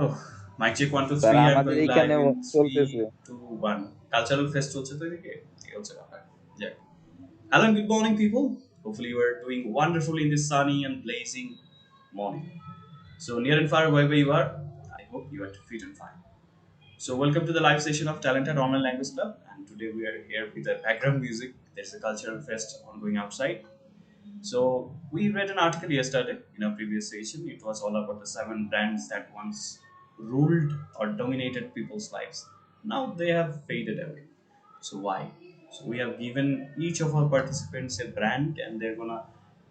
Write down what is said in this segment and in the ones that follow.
Oh, mic check 1 2 sir 3. I'm আমাদের going এইখানে live in চলতেছে। 3 2 1. Cultural fest চলছে তো এদিকে এই হচ্ছে ব্যাপার। যাক। Hello and good morning, people. Hopefully, you are doing wonderful in this sunny and blazing morning. So, near and far, wherever you are, I hope you are fit and fine. So, welcome to the live session of TalentHut Online Language Club. And today we are here with the background music. There's a cultural fest ongoing outside. So we read an article yesterday in a previous session. It was all about the seven brands that once ruled or dominated people's lives. Now they have faded away. So why? So we have given each of our participants a brand, and they're gonna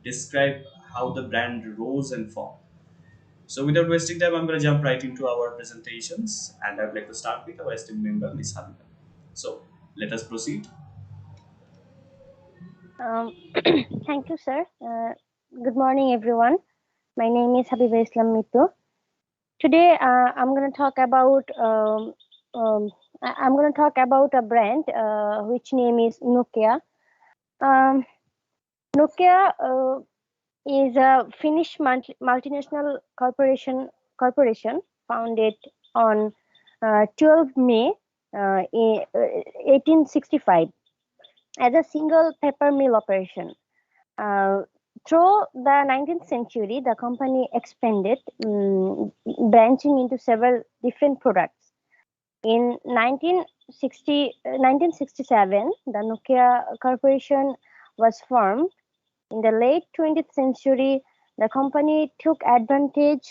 describe how the brand rose and fell. So without wasting time, I'm gonna jump right into our presentations, and I'd like to start with our esteemed member, Miss Habib. So let us proceed. Um, Thank you, sir. Good morning, everyone. My name is Habiba Islam Mitu. Today, I'm going to talk about I'm going to talk about a brand which name is Nokia. Um, Nokia is a Finnish multinational corporation founded on 12 May 1865 as a single paper mill operation. Uh, Through the 19th century, the company expanded, branching into several different products. In 1967, the Nokia Corporation was formed. In the late 20th century, the company took advantage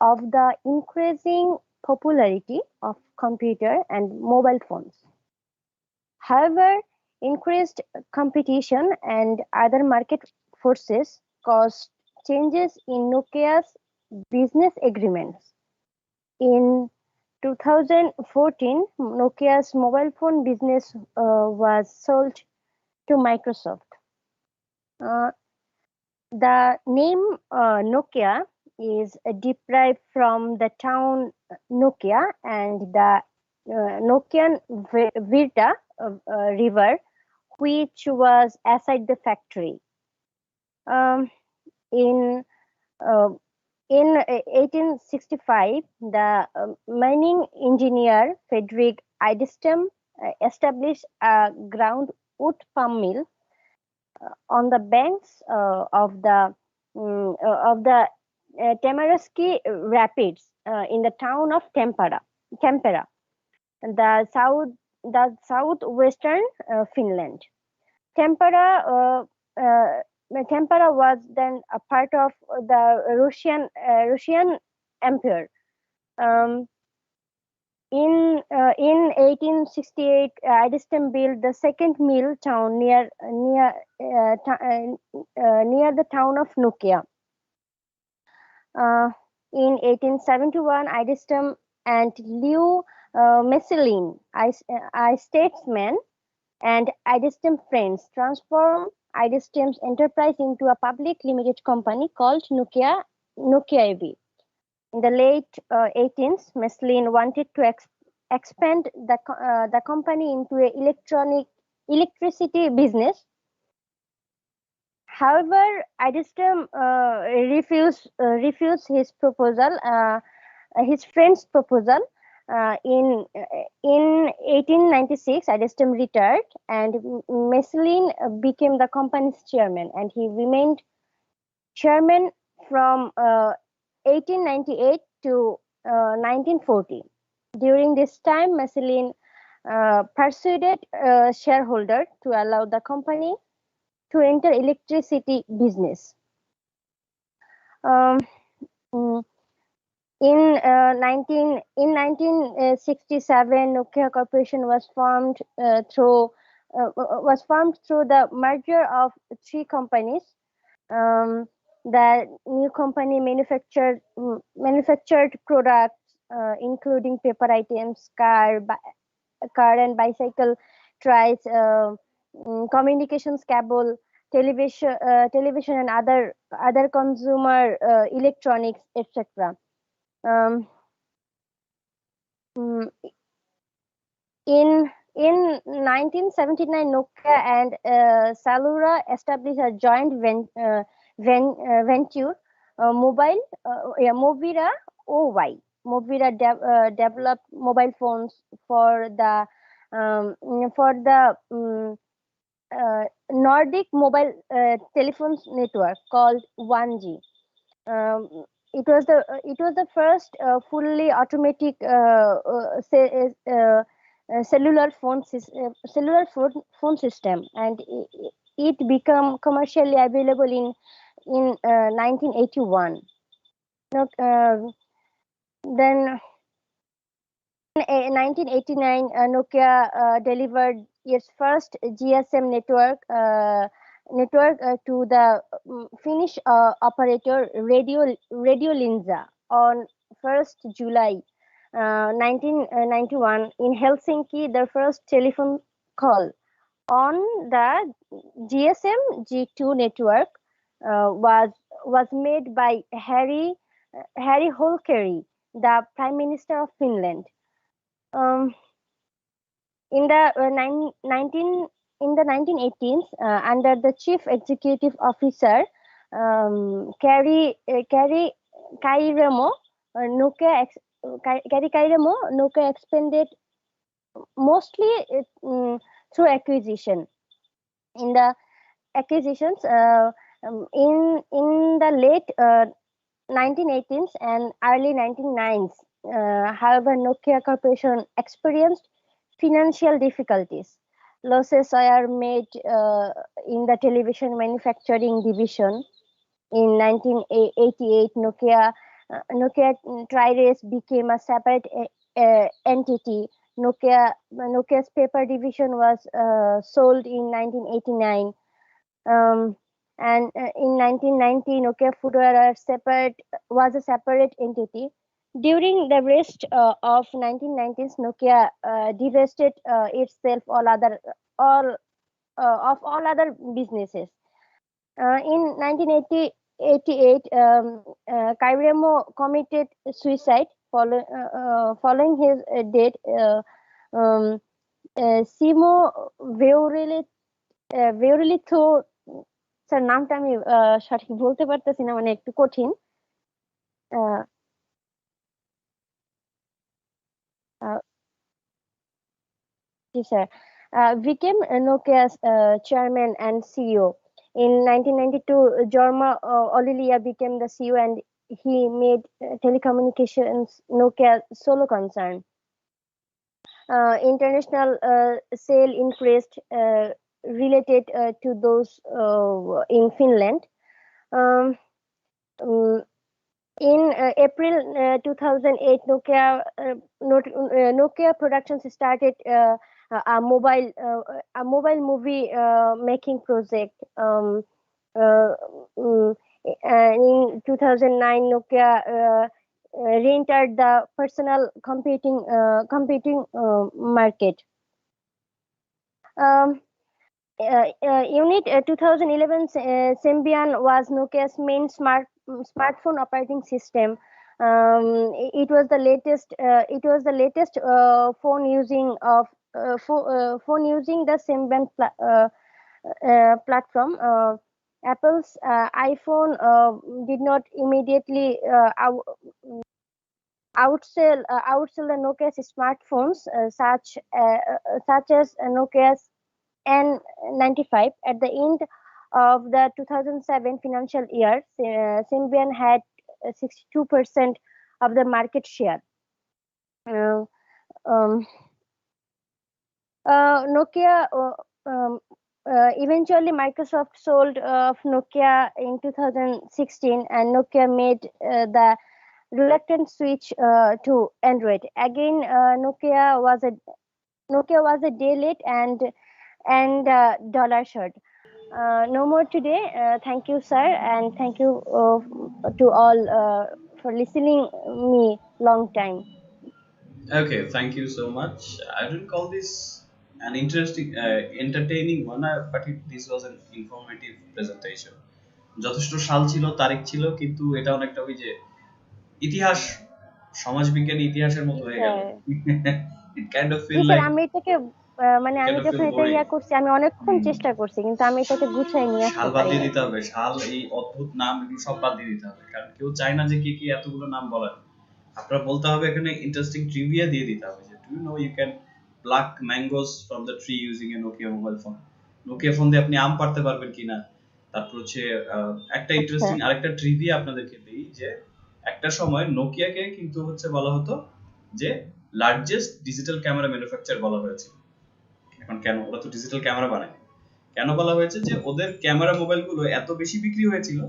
of the increasing popularity of computer and mobile phones. However, increased competition and other market forces caused changes in Nokia's business agreements. In 2014, Nokia's mobile phone business was sold to Microsoft. The name Nokia is derived from the town Nokia and the Nokian Virta river, which was aside the factory. Um, in uh, in 1865, the mining engineer Frederick Idestam established a ground wood palm mill on the banks of the Tamaraski Rapids in the town of Tampere, the southwestern Finland. Tampere Tampere was then a part of the Russian Empire. Um, in 1868, Idestam built the second mill town near the town of Nokia. In 1871, Idestam and Liu Messelin, a statesman, and Idestam Friends transformed Idestam's enterprise into a public limited company called Nokia AB. In the late 18th, Meslin wanted to expand the company into a electricity business. However, Idestam refused his friend's proposal. In 1896, Idestam retired, and Meslin became the company's chairman, and he remained chairman from 1898 to 1940. During this time, Meslin persuaded shareholders to allow the company to enter electricity business. Um, mm, in 1967, Nokia Corporation was formed through the merger of three companies. The new company manufactured products including paper items, car and bicycle trays, communications cable, television and other consumer electronics, etc. Um, mm, in 1979, Nokia and Salura established a joint venture, Movira OY. Movira developed mobile phones for the Nordic mobile telephones network called 1G. It was the first fully automatic cellular phone system, and it became commercially available in 1981. Now, then in 1989, Nokia delivered its first GSM network to the Finnish operator Radio Linza on 1st July 1991 in Helsinki. The first telephone call on the GSM G2 network was made by Harry Holkeri, the Prime Minister of Finland. Um, in the 1918s, under the Chief Executive Officer Kari Kairamo, Kari Kairamo, Nokia expanded mostly through acquisition. In the acquisitions, in the late 1918s and early 1990s, however, Nokia Corporation experienced financial difficulties. Losses were made in the television manufacturing division. In 1988, Nokia Tri-Race became a separate entity. Nokia's paper division was sold in 1989. And in 1990, Nokia Footwear was a separate entity. During the rest of 1990s, Nokia divested itself all of all other businesses. In 1988, Kairamo committed suicide following his death. Um, Simo Veurelitho, sir নামটা আমি সঠিক বলতে পারতেছি না, মানে একটু কঠিন। আহ, আহ, জি sir, became Nokia's chairman and CEO. In 1992, Jorma Olilia became the CEO, and he made telecommunications Nokia solo concern. International sale increased related to those in Finland. Um, um, in April 2008, Nokia Productions started a mobile movie making project. In 2009, Nokia re-entered the personal computing market. Unit 2011 Symbian was Nokia's main smartphone operating system. It was the latest. It was the latest phone using the Symbian platform. Apple's iPhone did not immediately outsell the Nokia's smartphones, such as Nokia's N95. At the end of the 2007 financial year, Symbian had 62% of the market share. Nokia eventually Microsoft sold Nokia in 2016, and Nokia made the reluctant switch to Android. Again, Nokia was a day late and dollar short. No more today. Thank you, sir, and thank you to all for listening me long time. Okay, thank you so much. I didn't call this an interesting, entertaining one, but this was an informative presentation. যথেষ্ট সাল ছিল, তারিখ ছিল, কিন্তু এটা অনেকটা ওই যে ইতিহাস, সমাজবিজ্ঞানী ইতিহাসের মতো হয়ে গেল। It kind of G feel sir, like আমি এটাকে মানে kind আমি of যখন feel এটা boring. করছি, আমি অনেকক্ষণ চেষ্টা করছি, কিন্তু আমি এটাকে গুছাই নিয়ে আসতে শাল বাদ পারি দিয়ে নাই। দিতে হবে, শাল এই অদ্ভুত নাম এগুলো সব বাদ দিয়ে দিতে হবে, কারণ কেউ চায় না যে কে কি এতগুলো নাম বলার। আপনার বলতে হবে এখানে ইন্টারেস্টিং ট্রিভিয়া দিয়ে দিতে হবে যে do you know you can pluck mangoes from the tree using a Nokia mobile phone. Nokia phone দিয়ে আপনি আম পাড়তে পারবেন কিনা। তারপর হচ্ছে একটা আচ্ছা ইন্টারেস্টিং আরেকটা ট্রিভিয়া আপনাদেরকে দিই যে একটা সময় নোকিয়াকে কিন্তু হচ্ছে বলা হতো যে লার্জেস্ট ডিজিটাল ক্যামেরা ম্যানুফ্যাকচার বলা হয়েছে। এখন কেন, ওরা তো ডিজিটাল ক্যামেরা বানায়, কেন বলা হয়েছে যে ওদের ক্যামেরা মোবাইল গুলো এত বেশি বিক্রি হয়েছিল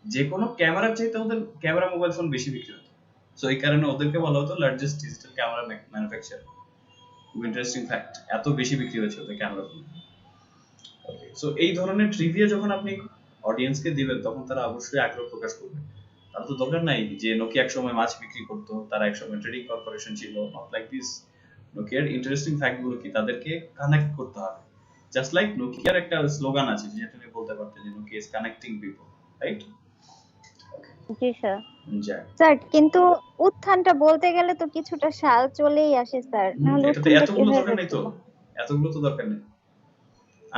যে কোনো ক্যামেরার চাইতে ওদের ক্যামেরা মোবাইল ফোন বেশি বিক্রি হতো। সো এই কারণে ওদেরকে বলা হতো লার্জেস্ট ডিজিটাল ক্যামেরা ম্যানুফ্যাকচার। খুব ইন্টারেস্টিং ফ্যাক্ট, এত বেশি বিক্রি হয়েছে ওদের ক্যামেরা ফোন। ওকে, সো এই ধরনের ট্রিভিয়া যখন আপনি অডিয়েন্সকে দিবেন তখন তারা অবশ্যই আগ্রহ প্রকাশ করবে। তার তো দরকার নাই যে নোকিয়া এক সময় মাছ বিক্রি করতো, তারা এক সময় ট্রেডিং কর্পোরেশন ছিল, নট লাইক দিস। নোকিয়ার ইন্টারেস্টিং ফ্যাক্ট গুলো কি তাদেরকে কানেক্ট করতে হবে। জাস্ট লাইক নোকিয়ার একটা স্লোগান আছে যেটা তুমি বলতে পারতে যে Nokia is connecting people, right? জি স্যার। যাক, স্যার কিন্তু উত্থানটা বলতে গেলে তো কিছুটা সাল চলেই আসে স্যার, নাহলে এটাতে উত্থানটা এতগুলো কিভাবে দরকার নেই তো, বলবো? এতগুলো তো দরকার নেই।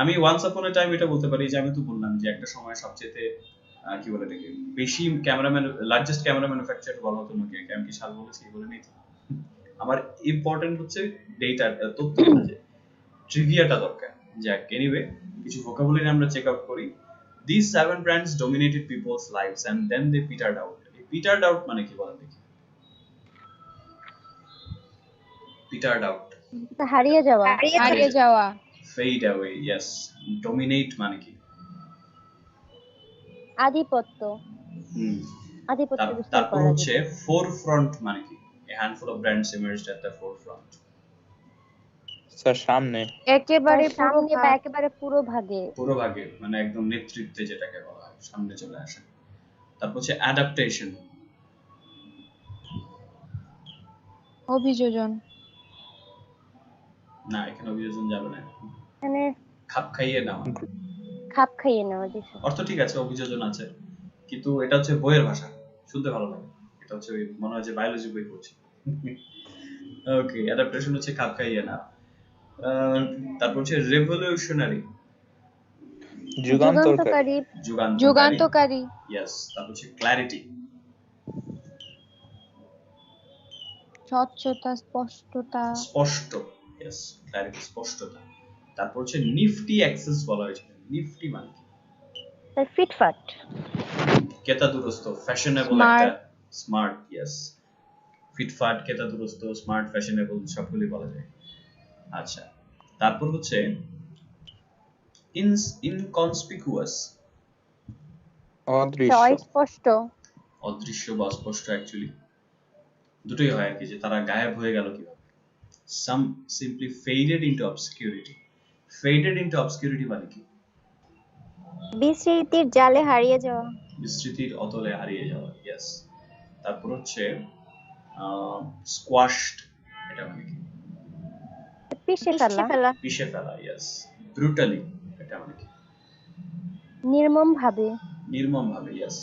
আমি ওয়ান্স আপন এ টাইম এটা বলতে পারি যে আমি তো বললাম যে একটা সময় সবচেয়ে কি বলে এটাকে বেশি ক্যামেরাম্যান লার্জেস্ট ক্যামেরা ম্যানুফ্যাকচার বলা হতো নোকিয়াকে। আমি কি সাল বলেছি? বলে নেই তো। আমার ইম্পর্টেন্ট হচ্ছে ডেটা, তথ্যটা, যে ট্রিভিয়াটা দরকার। যাক, এনিওয়ে কিছু ভোকাবুলারি আমরা চেক আউট করি। These seven brands dominated people's lives and then they petered out. Petered out মানে কি বলেন দেখি? Petered out, হারিয়ে যাওয়া। হারিয়ে যাওয়া। fade away, yes. Dominate মানে কি? আধিপত্য। আধিপত্য বিস্তার তারপর করা হচ্ছে যেটা। forefront মানে কি? A handful of brands emerged at the forefront. Sir সামনে। একেবারে তার পুরো সামনে বা একেবারে পুরো ভাগে। পুরো ভাগে মানে একদম নেতৃত্বে যেটাকে বলা হয়, সামনে চলে আসে। তারপর হচ্ছে অ্যাডাপ্টেশন, অভিযোজন। না এখানে অভিযোজন যাবে না, মানে খাপ খাইয়ে নেওয়া। খাপ খাইয়ে নেওয়া। জি স্যার। অর্থ ঠিক আছে, অভিযোজন আছে, কিন্তু এটা হচ্ছে বইয়ের ভাষা, শুনতে ভালো লাগে। এটা হচ্ছে মনে হয় যে বায়োলজি বই পড়ছি। ওকে, অ্যাডাপ্টেশন হচ্ছে খাপ খাইয়ে নেওয়া। তারপর হচ্ছে রেভলিউশনারি, যুগান্তকারী। যুগান্তকারী। ইয়েস। তারপর হচ্ছে ক্ল্যারিটি, স্বচ্ছতা, স্পষ্টতা। স্পষ্ট, ইয়েস, ক্ল্যারিটি স্পষ্টতা। তারপর হচ্ছে নিফটি অ্যাক্সেস বলা হয়েছে। নিফটি মানে কি? স্যার ফিটফাট। কেতাদুরস্ত, ফ্যাশনেবল, একটা স্মার্ট, ইয়েস। ফিটফাট, কেতাদুরস্ত, স্মার্ট, ফ্যাশনেবল সবগুলি বলা যায়। আচ্ছা, তারপর হচ্ছে ইনকনসপিকুয়াস, অদৃশ্য। অস্পষ্ট। অদৃশ্য বা অস্পষ্ট, অ্যাকচুয়ালি দুটোই হয় আর কি, যে তারা গায়েব হয়ে গেল কিভাবে। Some simply faded into obscurity. Faded into obscurity মানে কি? বিস্মৃতির জালে হারিয়ে যাওয়া। বিস্তৃতির অতলে হারিয়ে যাওয়া, ইয়েস। তারপর হচ্ছে স্কোয়াশড, এটা মানে কি? পিষে ফেলা। পিষে ফেলা, ইয়েস। ব্রুটালি, এটা মানে কি? নির্মম ভাবে। নির্মম ভাবে, ইয়েস,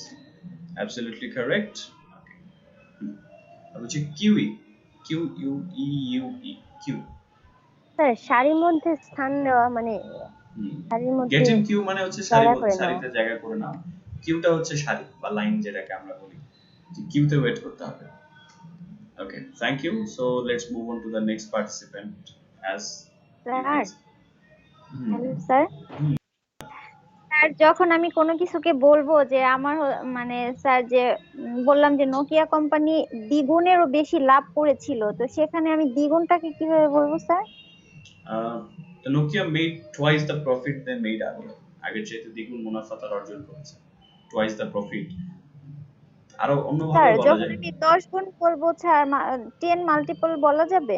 অ্যাবসলিউটলি কারেক্ট। তারপর হচ্ছে queue, Q U E U E, queue. Sir সারির মধ্যে স্থান নেওয়া মানে সারির মধ্যে গেট ইন কিউ মানে হচ্ছে জায়গা করে নেওয়া। সারিতে জায়গা করে নাও। কিউটা হচ্ছে সারি বা লাইন যেটাকে আমরা বলি, যে কিউতে ওয়েট করতে হবে। Okay, thank you. So let's move on to the next participant as sir hello sir. Sir যখন আমি কোনো কিছুকে বলবো যে আমার মানে স্যার যে বললাম যে নোকিয়া কোম্পানি দ্বিগুণেরও বেশি লাভ করেছিল, তো সেখানে আমি দ্বিগুণটাকে কিভাবে বলবো sir? Nokia made twice the profit they made আগে। আগের চাইতে দ্বিগুণ মুনাফা তারা অর্জন করেছে। টুয়াইস দ্য প্রফিট, আরো অন্যভাবে স্যার বলা যখন যায় আমি 10 গুণ বলবো স্যার 10 মাল্টিপল বলা যাবে?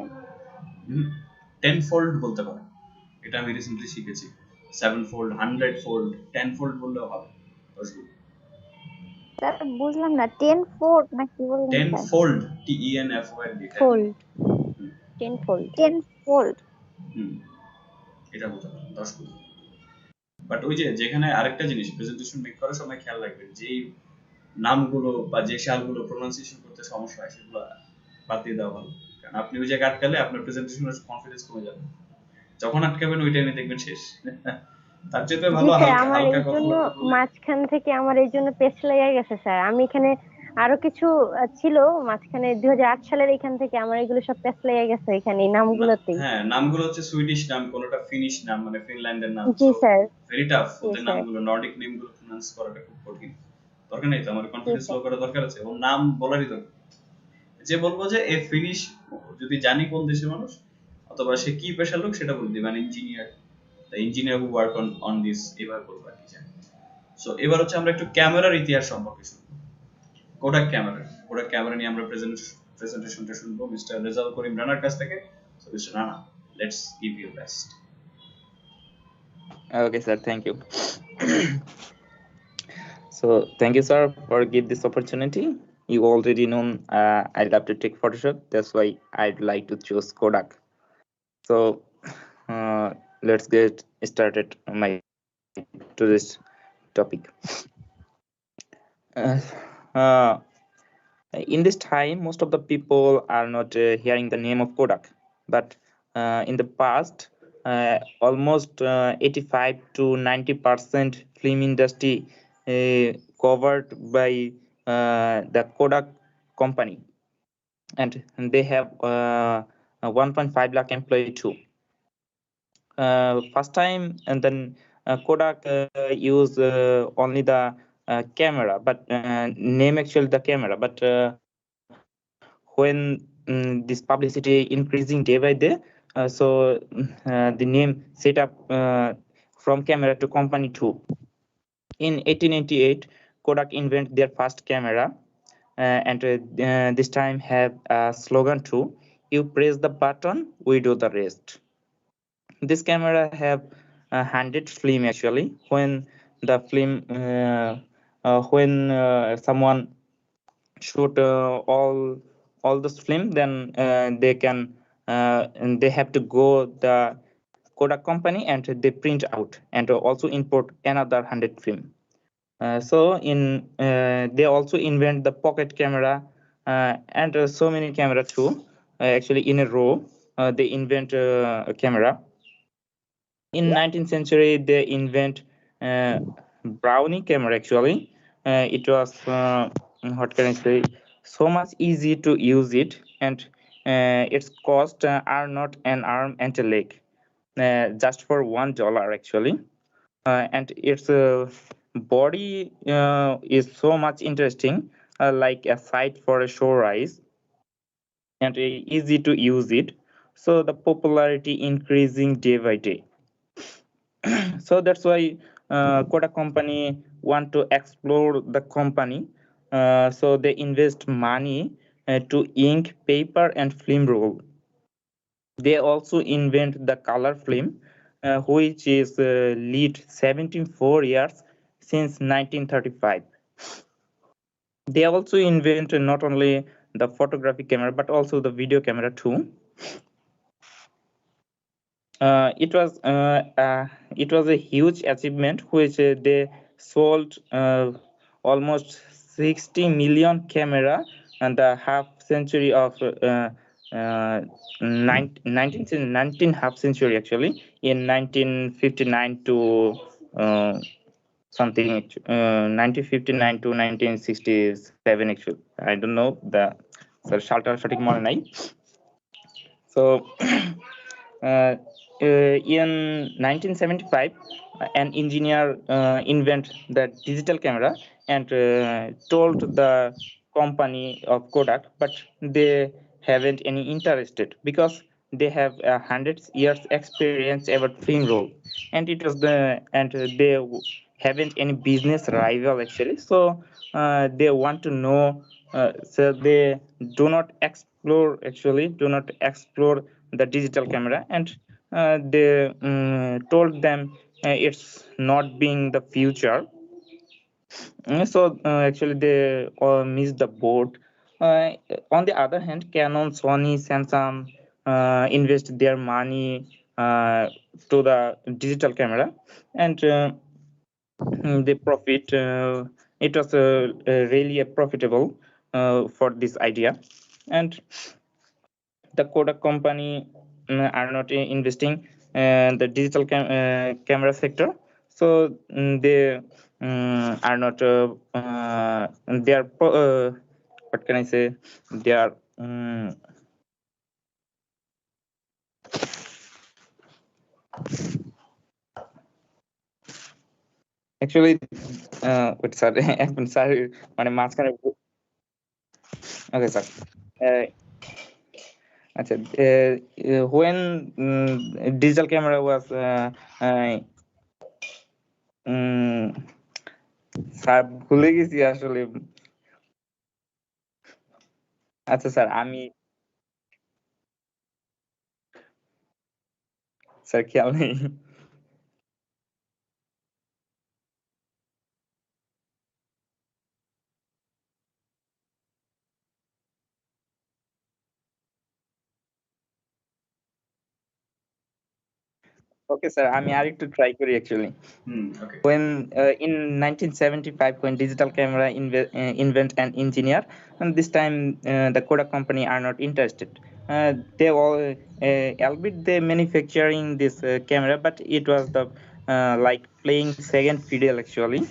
10 ফোল্ড বলতে পারেন, এটা আমি রিসেন্টলি শিখেছি। 7 ফোল্ড, 100 ফোল্ড, 10 ফোল্ড বললেও হবে। 10 গুণ। স্যার বুঝলাম না, 10 ফোল্ড না কি বললেন 10 sir? Fold, T E N F O L D, fold. 10 fold. 10 fold. এটা বলতে পারেন 10 গুণ। বাট ওই যে যেখানে আরেকটা জিনিস প্রেজেন্টেশন মেক করার সময় খেয়াল রাখবেন, যে নামগুলো বা যে সালগুলো প্রোনাউন্সিয়েশন করতে সমস্যা হয় সেগুলো বাদ দিয়ে দেওয়া ভালো। কারণ আপনি ওই জায়গায় আটকালে আপনার প্রেজেন্টেশনের কনফিডেন্স কমে যাবে। যখন আটকাবেন ওই টাইমে দেখবেন শেষ। তার চেয়ে ভালো জি স্যার, হালকা আমার হালকা এই জন্য কথাবার্তা বলে। মাঝখান থেকে আমার এই জন্য পেছ লেগে গেছে স্যার। আমি এখানে আরো কিছু ছিল মাঝখানে 2008 সালের এখান থেকে আমার এগুলো সব প্যাচ লেগে গেছে এখানে এই নামগুলোতেই। হ্যাঁ, নামগুলো হচ্ছে সুইডিশ নাম, কোনোটা ফিনিশ নাম, মানে ফিনল্যান্ডের নাম। জি সো স্যার। ভেরি টাফ জি ওদের স্যার। নামগুলো, নর্ডিক নেমগুলো প্রোনাউন্স করাটা খুব কঠিন। দরকার নেই তো, আমার জি কনফিডেন্স লো স্যার। করার দরকার আছে, ওর নাম বলারই দরকার। যে বলবো যে এ ফিনিশ, যদি জানি কোন দেশের মানুষ অথবা সে কি পেশার লোক সেটা বলে দিবে, মানে engineer, the engineer who work on this, এবার বলবো আর কি। সো এবার হচ্ছে আমরা একটু ক্যামেরার ইতিহাস সম্পর্কে শুনবো। কোডাক ক্যামেরা নিয়ে আমরা প্রেজেন্টেশনটা শুনবো মিস্টার রেজাল করিম রানার কাছ থেকে। So mister Rana, let's give you best. Okay, sir. Thank you. So, thank you, sir, for give this opportunity. You already know I love to take Photoshop. That's why I'd like to choose Kodak. So, let's get started my to this topic. Uh, uh, in this time, most of the people are not hearing the name of Kodak, but in the past, almost 85 to 90% film industry covered by the Kodak company, and they have 1.5 lakh employee too. First time, and then Kodak use only the camera, but name actually the camera, but when this publicity increasing day by day, the name set up from camera to company too. In 1898, Kodak invent their first camera, and this time have a slogan too: "You press the button, we do the rest." This camera have 100 film actually. When the film, when someone shoot all those film, then they have to go the Kodak company and they print out and also import another 100 film. They also invent the pocket camera, and so many camera too. Actually, in a row, they invent a camera. In 19th century, they invent uh, Brownie camera. Actually, it was what can I say? So much easy to use it, and its cost are not an arm and a leg, just for $1 actually. And its body is so much interesting, like a site for a show rise, and easy to use it. So the popularity increasing day by day. So that's why Kodak company want to explore the company. So they invest money to ink, paper, and film roll. They also invent the color film, which is lead 74 years since 1935. They also invent not only the photographic camera but also the video camera too. It was a huge achievement which they sold almost 60 million camera and a half century of 19 half century actually in 1959 to something 1959 to 1967 actually. I don't know the সালটা সঠিক মনে নাই. So in 1975, an engineer invent the digital camera and told the company of Kodak, but they haven't any interested because they have 100 years experience about film roll, and it was the and they haven't any business rival actually. So they want to know, so they do not explore the digital camera, and they told them it's not being the future. Actually they missed the boat. On the other hand, Canon, Sony, Samsung invest their money to the digital camera, and they profit. It was really a profitable for this idea, and the Kodak company are not investing the digital camera sector. So they are not they are what can I say? They are actually wait, sorry, এখন sir মানে মাঝখানে okay sir আচ্ছা when digital camera was sir ভুলে গেছি আসলে আচ্ছা sir আমি sir খেয়াল নেই okay sir আমি আরেকটু try করি actually Okay. when in 1975 when digital camera invent an engineer and this time the Kodak company are not interested they all albeit they manufacturing this camera but it was the like playing second fiddle actually.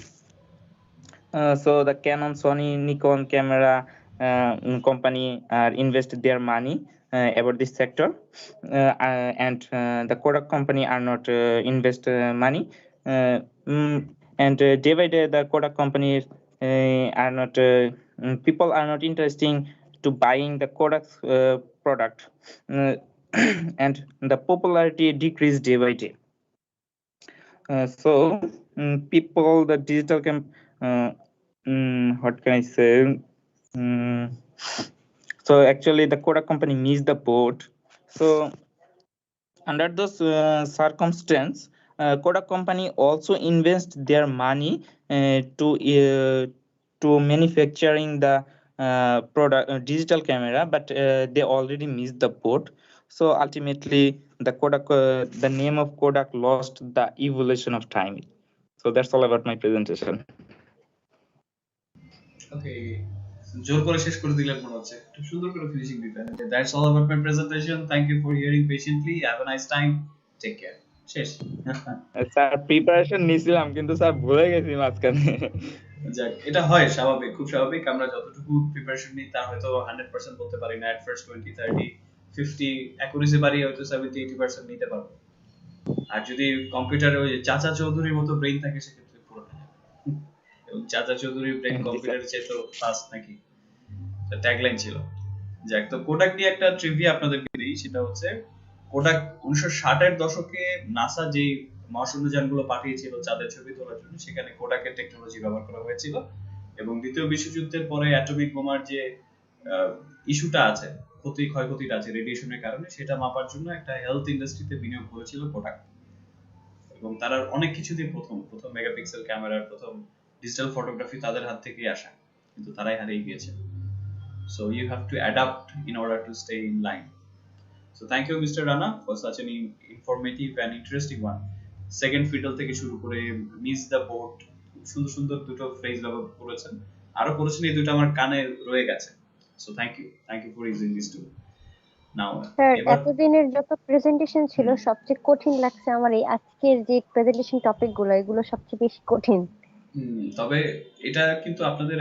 So the Canon, Sony, Nikon camera company invest their money about this sector, and the Kodak company are not invest money. And day by day, the Kodak companies are not people are not interesting to buying the Kodak product, and the popularity decreased day by day. So people the digital uh, what can I say so actually the Kodak company missed the boat. So under those circumstance Kodak company also invest their money to manufacturing the product digital camera but they already missed the boat. So ultimately the Kodak the name of Kodak lost the evolution of time. So that's all about my presentation. ওকে, জোর করে শেষ করে দিলেন মনে হচ্ছে, একটু সুন্দর করে ফিনিশিং দিতেন। That's all about my presentation, thank you for hearing patiently, have a nice time, take care, শেষ। স্যার প্রিপারেশন নিছিলাম কিন্তু স্যার ভুলে গেছি মাঝখানে। যাক, এটা হয়, স্বাভাবিক, খুব স্বাভাবিক। আমরা যতটুকু প্রিপারেশন নিই তার হয়তো 100% বলতে পারি না, এট ফার্স্ট 20 30 50 অ্যাকুরেসি বাড়িয়ে হয়তো 70 80% নিতে পারবো। আর যদি কম্পিউটারে ওই চাচা চৌধুরীর মতো ব্রেইন থাকে সেক্ষেত্রে পুরোটা যাবে। এবং চাচা চৌধুরীর ব্রেইন কম্পিউটারের চেয়ে তো ফাস্ট নাকি, ট্যাগলাইন ছিল। যাক, তো কোডাক নিয়ে একটা ট্রিভিয়া আপনাদেরকে দিই, সেটা হচ্ছে কোডাক 1960 এর দশকে নাসা যে মহাশূন্যযানগুলো পাঠিয়েছিল চাঁদের ছবি তোলার জন্য, সেখানে কোডাকের টেকনোলজি ব্যবহার করা হয়েছিল। এবং দ্বিতীয় বিশ্বযুদ্ধের পরে অ্যাটমিক বোমার যে ইস্যুটা আছে, ক্ষয়ক্ষতিটা আছে রেডিয়েশনের কারণে, সেটা মাপার জন্য একটা হেলথ ইন্ডাস্ট্রিতে বিনিয়োগ করেছিল কোডাক। এবং তারা অনেক কিছুতেই প্রথম মেগাপিক্সেল ক্যামেরার প্রথম ডিজিটাল ফটোগ্রাফি তাদের হাত থেকেই আসা, কিন্তু তারাই হারিয়ে গিয়েছে। So you have to adapt in order to stay in line. So thank you Mr. Rana for such an informative and interesting one. Second fiddle থেকে শুরু করে miss the boat, সুন্দর সুন্দর দুটো ফ্রেজ ব্যবহার করেছেন, আরো করেছেন, এই দুটো আমার কানে রয়ে গেছে। So thank you for using these two. Now sir এবার এতদিনের যত প্রেজেন্টেশন ছিল সবচেয়ে কঠিন লাগছে আমার এই আজকের যে প্রেজেন্টেশন টপিক গুলো, এগুলো সবচেয়ে বেশি কঠিন। তবে এটা কিন্তু আপনাদের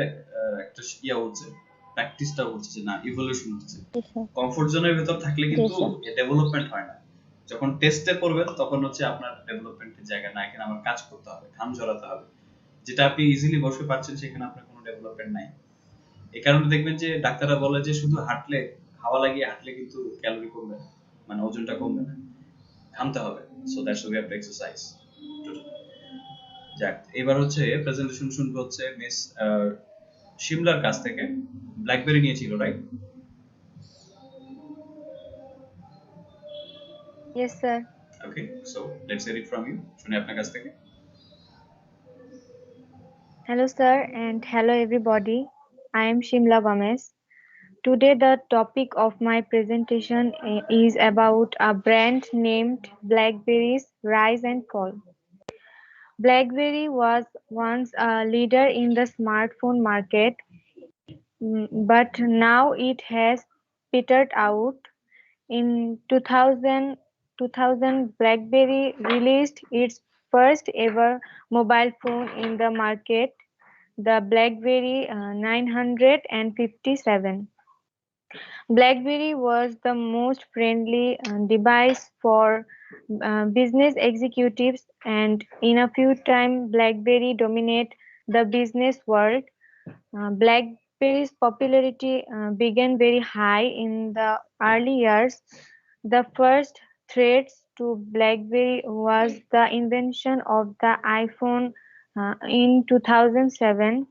একটা ইয়া হচ্ছে, প্র্যাকটিসটা হচ্ছে, যে না ইভলিউশন হচ্ছে। কমফোর্ট জোনের ভেতর থাকলে কিন্তু ডেভেলপমেন্ট হয় না। যখন টেস্টে করবেন তখন হচ্ছে আপনার ডেভেলপমেন্টের জায়গা না, এখানে আমার কাজ করতে হবে, ঘাম ঝরাতে হবে। যেটা আপনি ইজিলি বসে পাচ্ছেন সেখানে আপনার কোনো ডেভেলপমেন্ট নাই। এই কারণে দেখবেন যে ডাক্তাররা বলে যে শুধু হাঁটলে, হাওয়া লাগিয়ে হাঁটলে কিন্তু ক্যালোরি কমবে না, মানে ওজনটা কমবে না, ঘামতে হবে। So that's why we have to exercise. যাক, এবার হচ্ছে প্রেজেন্টেশন শুনবো হচ্ছে মিস শিমলার কাছ থেকে। ব্ল্যাকবেরি নিয়েছিল, right? Yes, sir. Okay, so let's hear it from you, শুনি আপনার কাছ থেকে। Hello, sir, and hello, everybody. I am Shimla Gomez. Today, the topic of my presentation is about a brand named BlackBerry's rise and fall. BlackBerry was once a leader in the smartphone market, but now it has petered out. In 2000, BlackBerry released its first ever mobile phone in the market, the BlackBerry 957. BlackBerry was the most friendly device for business executives, and in a few time, BlackBerry dominated the business world. BlackBerry's popularity began very high in the early years. The first threats to BlackBerry was the invention of the iPhone in 2007.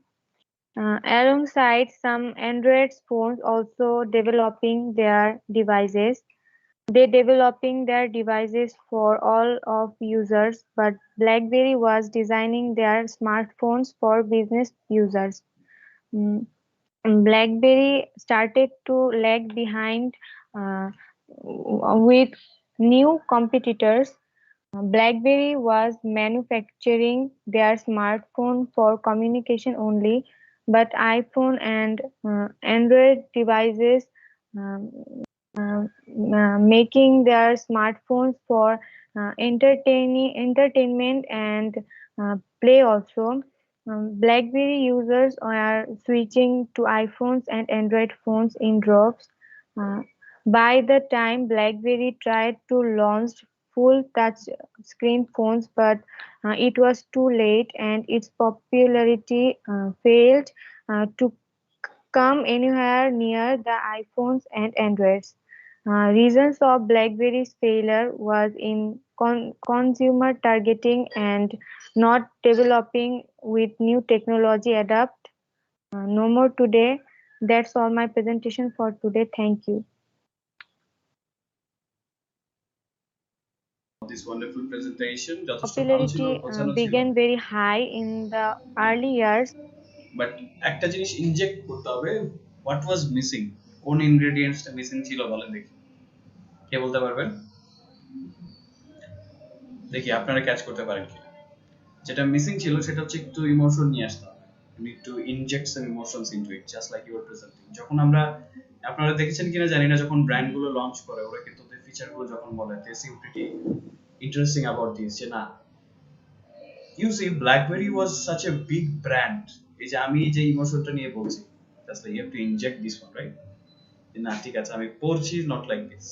Alongside some Android phones also developing their devices. They developing their devices for all of users, but BlackBerry was designing their smartphones for business users. Mm, BlackBerry started to lag behind uh, with new competitors. BlackBerry was manufacturing their smartphone for communication only, but iPhone and Android devices um, uh, making their smartphones for entertainment and play also. BlackBerry users are switching to iPhones and Android phones in droves. Uh, by the time BlackBerry tried to launch full touch screen phones, but it was too late and its popularity failed to come anywhere near the iPhones and Androids. Reasons of BlackBerry's failure was in consumer targeting and not developing with new technology adapt. No more today. That's all my presentation for today. Thank you. This wonderful presentation যথেষ্ট ভালো ছিল, Popularity গোছানো ছিল, began very high in the early years. But একটা জিনিস inject করতে হবে, what was missing, কোন ইনগ্রেডিয়েন্টসটা মিসিং ছিল বলেন দেখি, কে বলতে পারবেন? দেখি আপনারা ক্যাচ করতে পারেন কি। যেটা মিসিং ছিল সেটা হচ্ছে একটু ইমোশন নিয়ে আসতে হবে। You need to inject some emotions into it, just like you were presenting. যখন আমরা, আপনারা দেখেছেন কিনা জানি না, যখন ব্র্যান্ড গুলো লঞ্চ করে ওরা কিন্তু ওদের ফিচার গুলো যখন বলে they seem pretty interesting about this, যে না, you see BlackBerry was such a big brand, এই যে আমি যে ইমোশনটা নিয়ে বলছি, just like you have to inject this one, right? না ঠিক আছে, আমি পড়ছি, not like this,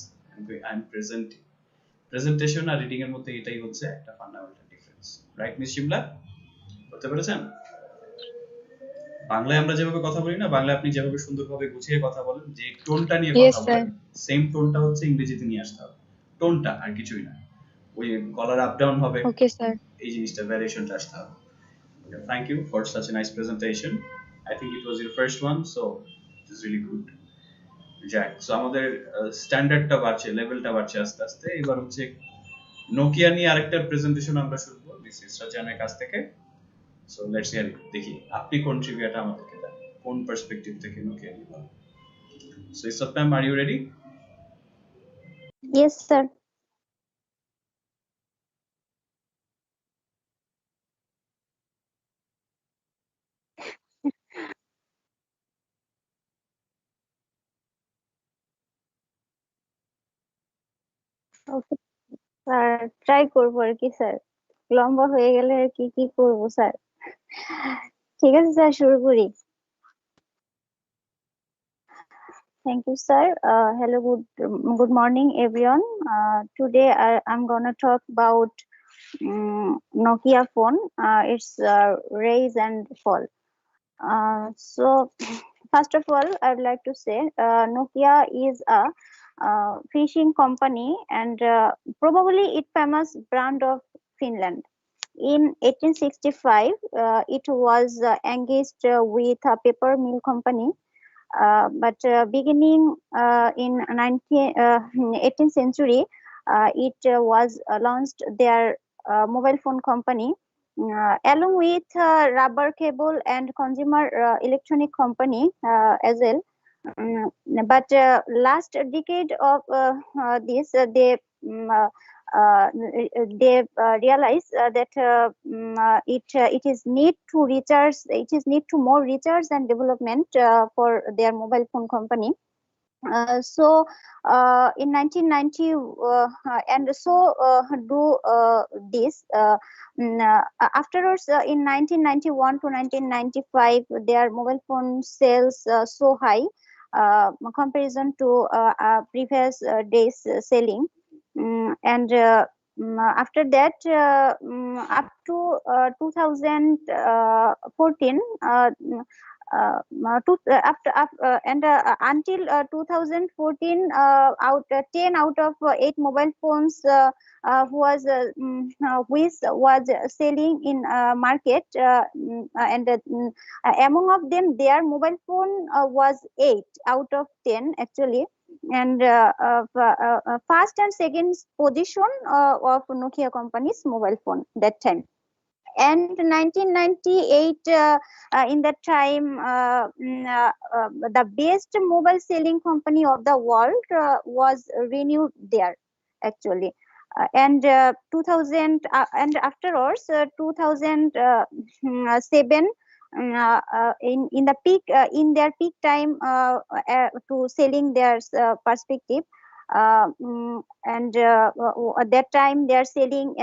I'm presenting. Presentation আর রিডিং এর মধ্যে এটাই হচ্ছে একটা fundamental difference, right miss Shimla? বুঝতে পেরেছেন? বাংলায় আমরা যেভাবে কথা বলি না, বাংলায় আপনি যেভাবে সুন্দরভাবে গুছিয়ে কথা বলেন, যে টোনটা নিয়ে কথা বলেন, সেম টোনটা হচ্ছে ইংরেজিতে নিয়ে আসতে হবে। টোনটা আর কিছুই না, ওই গলার আপ ডাউন হবে, ওকে স্যার। এই জিনিসটা ভ্যারিয়েশনটা আসতে হবে। Thank you for such a nice presentation. I think it was your first one, so it is really good. যাক, সো আমাদের স্ট্যান্ডার্ডটা বাড়ছে, লেভেলটা বাড়ছে আস্তে আস্তে। এবার হচ্ছে নোকিয়া নিয়ে আরেকটা প্রেজেন্টেশন আমরা শুনবো মিসেস রাজানের কাছ থেকে। সো লেটস হিয়ার, দেখি আপনি কোন ট্রিভিয়াটা আমাদেরকে দেন, কোন পার্সপেক্টিভ থেকে নোকিয়া নিয়ে বলেন। So Israt ma'am, are you ready? Yes, sir. Okay, sir try করবো আর কি স্যার, লম্বা হয়ে গেলে আর কি কি করবো স্যার। ঠিক আছে স্যার, শুরু করি। Thank you, sir. Hello, good morning, everyone. Today I'm gonna talk about Nokia phone. Its rise and fall. So, first of all, I'd like to say Nokia is a fishing company and probably it famous brand of Finland. In 1865, it was engaged with a paper mill company. But beginning in 18th century, it was launched their mobile phone company along with rubber cable and consumer electronic company as well. But last decade of this, they realize that it is need to recharge, it is need to more research and development for their mobile phone company. In 1990 and so do this afterwards in 1991 to 1995 their mobile phone sales so high comparison to previous days selling. And after that up to 2014 until 2014 10 out of 8 mobile phones which was selling in market and among of them their mobile phone was 8 out of 10 actually. And first and second position of Nokia company's mobile phone that time. And 1998 in that time the best mobile selling company of the world was renewed there actually. And 2000 and afterwards 2007 in the peak in their peak time to selling their perspective and at that time they are selling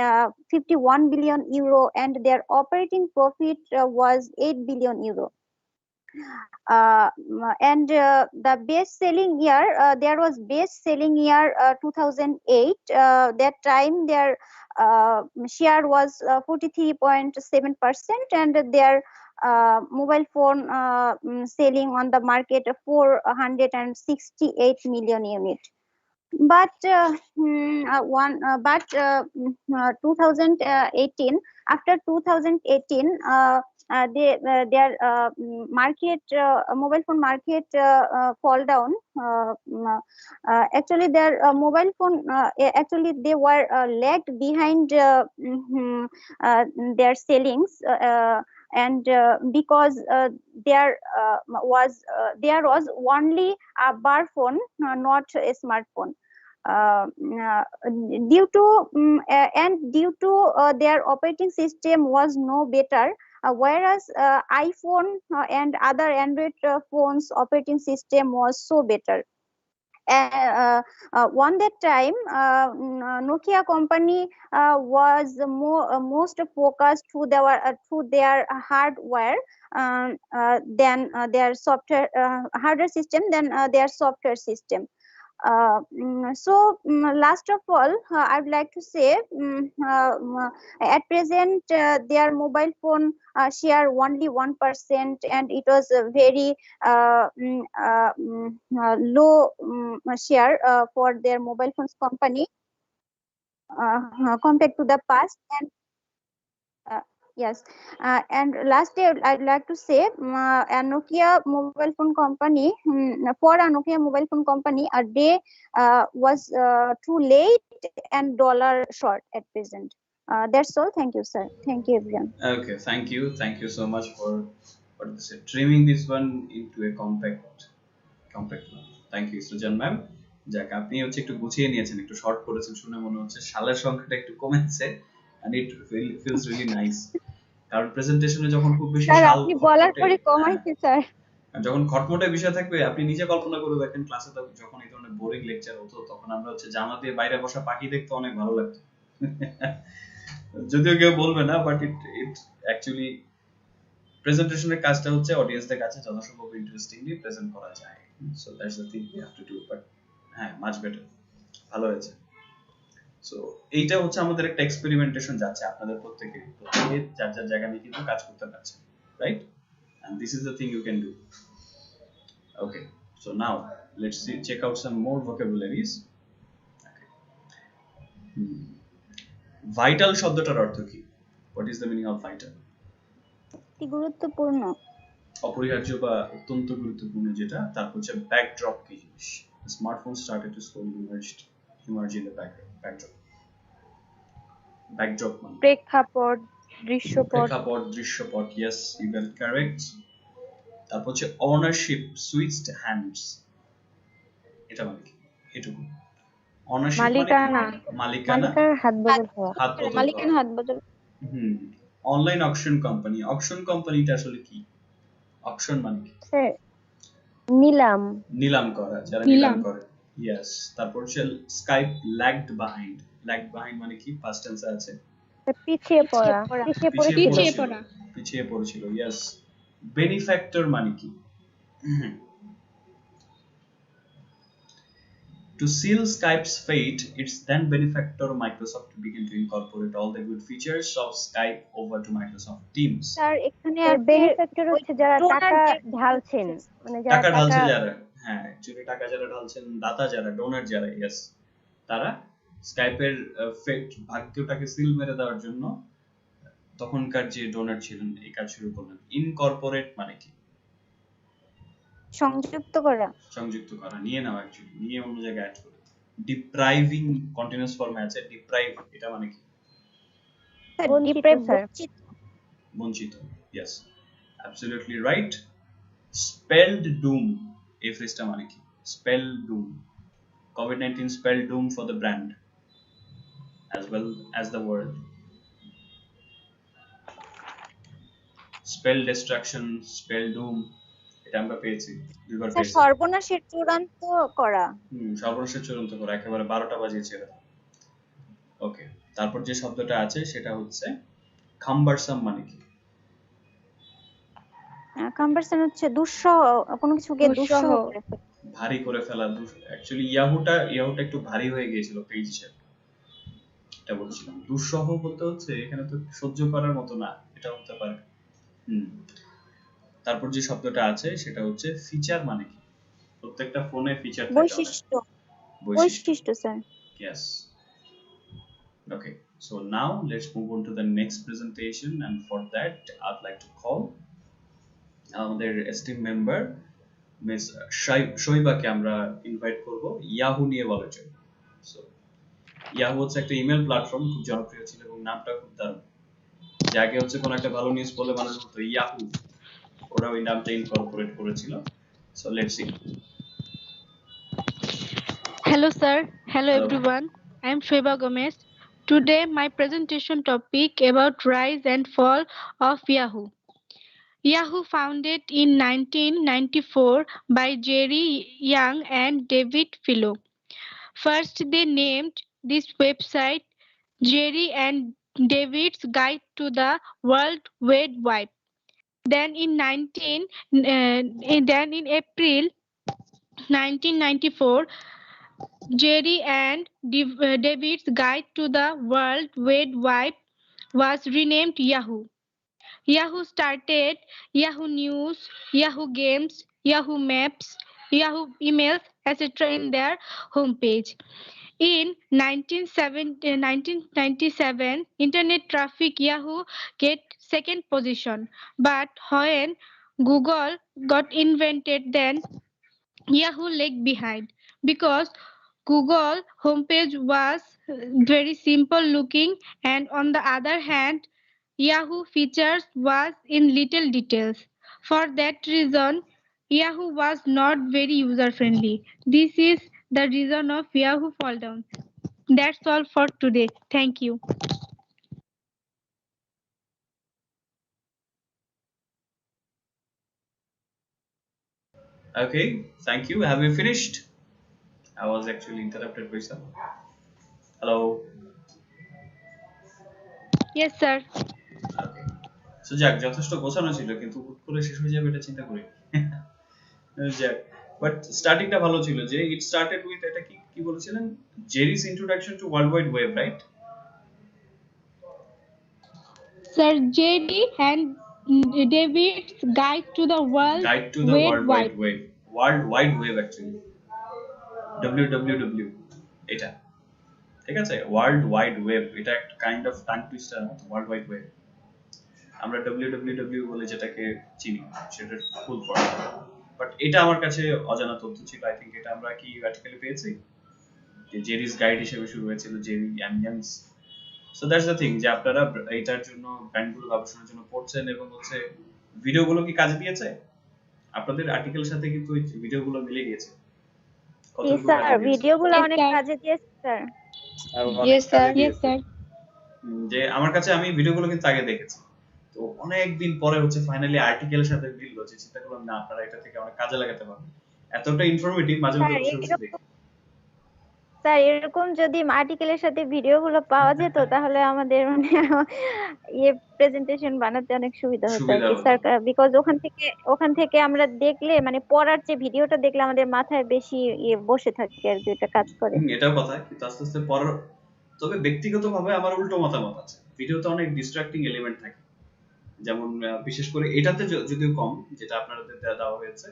51 billion euro and their operating profit was 8 billion euro. And the best selling year there was best selling year 2008 that time their share was 43.7% and their mobile phone selling on the market 468 million units. But 2018 after 2018 their market mobile phone market fall down actually their mobile phone actually they were lagged behind their sellings and because there was only a bar phone not a smartphone due to their operating system was no better whereas iPhone and other Android phones operating system was so better. One that time Nokia company was most focused to their hardware than their software hardware system than their software system. Last of all I'd like to say at present their mobile phone share only 1% and it was a very low share for their mobile phones company compared to the past. And yes, and lastly, I'd like to say, a Nokia mobile phone company, for a Nokia mobile phone company, a day was too late and dollar short at present. That's all. Thank you, sir. Thank you, everyone. Okay, thank you so much for what is it, trimming this one into a compact one. Thank you, Sujan ma'am. যাক আপনি হচ্ছে একটু গুছিয়ে নিয়েছেন, একটু short করেছেন শুনে মনে হচ্ছে সালের সংখ্যাটা একটু কমেছে and it feels really nice. কারণ প্রেজেন্টেশনে যখন খুব বেশি স্যার সাল আপনি বলার পরে কমাইছে স্যার। যখন খটমটে বিষয় থাকবে আপনি নিজে কল্পনা করে দেখেন ক্লাসে যখন এই ধরনের বোরিং লেকচার হতো তখন আমরা হচ্ছে জানলা দিয়ে বাইরে বসা পাখি দেখতে অনেক ভালো লাগতো। যদিও কেউ বলবে না, বাট ইট অ্যাকচুয়ালি প্রেজেন্টেশনের কাজটা হচ্ছে অডিয়েন্সদের কাছে যথাসম্ভব ইন্টারেস্টিংলি প্রেজেন্ট করা যায়। So that's the thing we have to do, but হ্যাঁ মাচ বেটার, ভালো হয়েছে। সো এইটা হচ্ছে আমাদের একটা এক্সপেরিমেন্টেশন যাচ্ছে, আপনাদের প্রত্যেকে যার যার জায়গা নিয়ে কিন্তু কাজ করতে পারছেন, right? And this is the thing you can do. Okay, so now let's check out some more vocabularies. Okay. Vital শব্দটার অর্থ কি? What is the meaning of vital? গুরুত্বপূর্ণ, অপরিহার্য বা অত্যন্ত গুরুত্বপূর্ণ যেটা, তার হচ্ছে ব্যাকড্রপ কি জিনিস? The smartphone started to slowly emerge in the backdrop. Backdrop মানে প্রেক্ষাপট, দৃশ্যপট। দৃশ্যপট, yes, you got it correct. তারপর হচ্ছে ownership switched hands, এটা মানে কি? এটুকু ownership মানে মালিকানার হাত বদল হওয়া। মালিকানার হাত বদল। অনলাইন অকশন কোম্পানি, অকশন কোম্পানিটা আসলে কি? অকশন মানে কি? স্যার নিলাম। নিলাম করা, যারা নিলাম করে। ইয়েস। তারপর হচ্ছে Skype lagged behind. Lagged behind মানে কি? পাস্ট টেন্সে আছে পিছিয়ে পড়া, পিছিয়ে পিছিয়ে পড়েছিল। পড়েছিল। পিছিয়ে পড়েছিল, ইয়েস। বেনিফ্যাক্টর মানে কি? To seal Skype's fate, its then benefactor Microsoft began to incorporate all the good features of Skype over to Microsoft Teams. Sir এখানে স্যার আছে বেনিফ্যাক্টর ওই হচ্ছে যারা টাকা ডোনারদের ঢালছেন, মানে যারা টাকা টাকা ঢালছে যারা, হ্যাঁ অ্যাকচুয়ালি টাকা যারা ঢালছেন, দাতা যারা, ডোনার যারা, ইয়েস, তারা স্কাইপের ফেট ভাগ্যটাকে সিল মেরে দেওয়ার জন্য তখনকার যে ডোনার ছিলেন এই কাজ শুরু করলেন। ইনকর্পোরেট মানে কি? সংযুক্ত করা। সংযুক্ত করা, নিয়ে নেওয়া, অ্যাকচুয়ালি নিয়ে অন্য জায়গায় অ্যাড করে। ডিপ্রাইভিং কন্টিনিউয়াস ফর্মে আছে ডিপ্রাইভ, এটা মানে কি? বঞ্চিত ডিপ্রাইভ, স্যার। বঞ্চিত, ইয়েস, অ্যাবসলিউটলি রাইট। স্পেলড ডুম, এই ফ্রেজটা মানে কি? Spell ডুম। COVID-19 spelled doom for the brand as well as the world. Spell destruction, spell doom, এটা আমরা পেয়েছি, দুইবার স্যার পেয়েছি। সর্বনাশের চূড়ান্ত করা। সর্বনাশের চূড়ান্ত করা, একেবারে 12টা বাজিয়েছে এরা। ওকে, তারপর যে শব্দটা আছে সেটা হচ্ছে খাম্বারসাম মানে কি? কনভার্সন হচ্ছে দুঃসহ, কোনো কিছুকে দুঃসহ করে ফেলা। ভারী করে ফেলা। অ্যাকচুয়ালি ইয়াহুটা একটু ভারী হয়ে গিয়েছিল পেজ হিসেবে, এটা বলছিলাম। দুঃসহ বলতে হচ্ছে এখানে তো সহ্য করার মতো না, এটা হতে পারে। তারপর যে শব্দটা আছে সেটা হচ্ছে ফিচার মানে কি? প্রত্যেকটা ফোনে ফিচার থাকে। বৈশিষ্ট্য। বৈশিষ্ট্য sir. Yes. Okay. So now let's move on to the next presentation, and for that I'd like to call আমাদের esteemed member মিস শৈবাকে আমরা ইনভাইট করব ইয়াহু নিয়ে বলার জন্য। সো ইয়াহু হচ্ছে একটা ইমেল প্ল্যাটফর্ম, খুব জনপ্রিয় ছিল এবং নামটা খুব দারুণ। যে আগে হচ্ছে কোনো একটা ভালো নিউজ বলে মানুষ বলতো ইয়াহু, ওরা ওই নামটা ইনকর্পোরেট করেছিল। So let's see. Hello sir, hello Hello. everyone. I am Shweba Gomez. Today my presentation topic about rise and fall of Yahoo. Yahoo founded in 1994 by Jerry Young and David Philo. First they named this website Jerry and David's Guide to the World Wide Web. Then in April 1994, Jerry and David's Guide to the World Wide Web was renamed Yahoo. Yahoo started Yahoo News, Yahoo Games, Yahoo Maps, Yahoo Emails, etc. in their homepage. In 1997, internet traffic Yahoo get second position, but when Google got invented, then Yahoo lagged behind because Google homepage was very simple looking, and on the other hand, Yahoo features was in little details. For that reason, Yahoo was not very user friendly. This is the reason of Yahoo fall down. That's all for today. Thank you. Okay, thank you. Have you finished? I was actually interrupted by someone. Hello. Yes, sir. Okay. So যাক, যথেষ্ট গোছানো ছিল, কিন্তু হুট করে শেষ হয়ে যাবে এটা চিন্তা করি। যাক, বাট স্টার্টিংটা ভালো ছিল যে ইট স্টার্টেড উইথ, এটা কি কি বলেছিলেন? Jerry's introduction to world wide web, right? Sir, JD and David's Guide to the World world wide web, world wide web actually WWW, এটা ঠিক আছে। ওয়ার্ল্ড ওয়াইড ওয়েব এটা একটা কাইন্ড অফ টাং টুইস্টার মতো। ওয়ার্ল্ড ওয়াইড ওয়েব আমরা WWW বলে যেটাকে চিনি, সেটার ফুল ফর্ম। বাট এটা আমার কাছে অজানা তথ্য ছিল। আই থিংক এটা আমরা কি আর্টিকেলে পেয়েছি যে জেরিস গাইড হিসেবে শুরু হয়েছিল, জেরি অ্যামিয়ান্স। সো দ্যাটস দ্য থিং যে আপনারা এটার জন্য ব্র্যান্ডগুলো গবেষণার জন্য পড়ছেন এবং হচ্ছে ভিডিওগুলো কি কাজে দিয়েছে? আপনাদের আর্টিকেলের সাথে কিন্তু ওই ভিডিওগুলো মিলে গিয়েছে। স্যার ভিডিওগুলো অনেক কাজে দিয়েছে sir. Yes sir. Yes sir. যে আমার কাছে, আমি ভিডিওগুলো কিন্তু আগে দেখেছি, তো অনেক দিন পরে হচ্ছে ফাইনালি আর্টিকেলের সাথে মিললো, যে চিন্তা করলাম না আপনারা এটা থেকে অনেক কাজে লাগাতে পারবেন। এতটা ইনফরমেটিভ, মাঝে মধ্যে বসে বসে দেখি। স্যার এরকম যদি আর্টিকেলের সাথে ভিডিও গুলো পাওয়া যেত তাহলে আমাদের মানে প্রেজেন্টেশন বানাতে অনেক সুবিধা হতো আর সুবিধা কি হতো। স্যার, বিকজ ওখান থেকে আমরা দেখলে মানে পড়ার চেয়ে ভিডিওটা দেখলে আমাদের মাথায় বেশি বসে থাকে আর কি, এটা কাজ করে। এটাও কথা, কিন্তু আস্তে আস্তে পড়ার, তবে ব্যক্তিগতভাবে আমার উল্টো মতামত আছে। ভিডিওতে অনেক ডিস্ট্রাক্টিং এলিমেন্ট থাকে, যেমন বিশেষ করে এটাতে যদিও কম, যেটা আপনাদের দেওয়া হয়েছে।